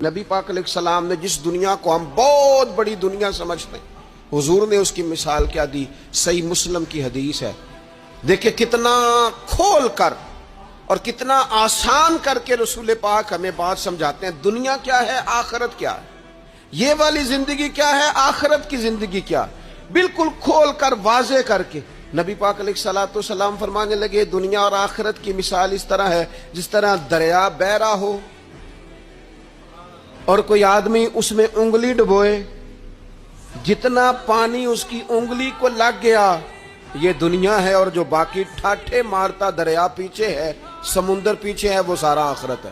نبی پاک علیہ السلام نے جس دنیا کو ہم بہت بڑی دنیا سمجھتے ہیں، حضور نے اس کی مثال کیا دی؟ صحیح مسلم کی حدیث ہے، دیکھیں کتنا کھول کر اور کتنا آسان کر کے رسول پاک ہمیں بات سمجھاتے ہیں۔ دنیا کیا ہے، آخرت کیا ہے، یہ والی زندگی کیا ہے، آخرت کی زندگی کیا ہے، بالکل کھول کر واضح کر کے نبی پاک علیہ الصلوۃ والسلام فرمانے لگے دنیا اور آخرت کی مثال اس طرح ہے جس طرح دریا بہ رہا ہو اور کوئی آدمی اس میں انگلی ڈبوئے، جتنا پانی اس کی انگلی کو لگ گیا یہ دنیا ہے، اور جو باقی ٹھاٹھے مارتا دریا پیچھے ہے، سمندر پیچھے ہے، وہ سارا آخرت ہے۔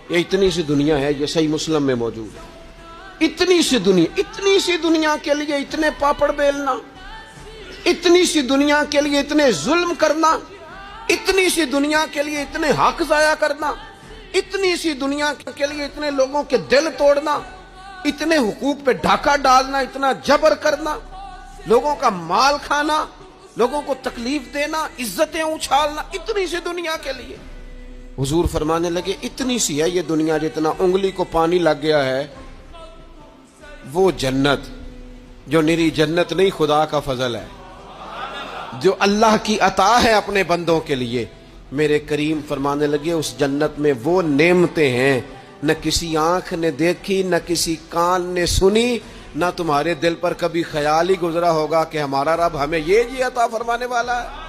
یہ اتنی سی دنیا ہے، یہ صحیح مسلم میں موجود ہے۔ اتنی سی دنیا کے لیے اتنے پاپڑ بیلنا، اتنی سی دنیا کے لیے اتنے ظلم کرنا، اتنی سی دنیا کے لیے اتنے حق ضائع کرنا، اتنی سی دنیا کے لیے اتنے لوگوں کے دل توڑنا، اتنے حقوق پہ ڈھاکہ ڈالنا، اتنا جبر کرنا، لوگوں کا مال کھانا، لوگوں کو تکلیف دینا، عزتیں اچھالنا، اتنی سی دنیا کے لیے حضور فرمانے لگے اتنی سی ہے یہ دنیا، جتنا انگلی کو پانی لگ گیا ہے وہ جنت، جو نری جنت نہیں، خدا کا فضل ہے، جو اللہ کی عطا ہے اپنے بندوں کے لیے۔ میرے کریم فرمانے لگے اس جنت میں وہ نعمتیں ہیں نہ کسی آنکھ نے دیکھی، نہ کسی کان نے سنی، نہ تمہارے دل پر کبھی خیال ہی گزرا ہوگا کہ ہمارا رب ہمیں یہ عطا فرمانے والا ہے۔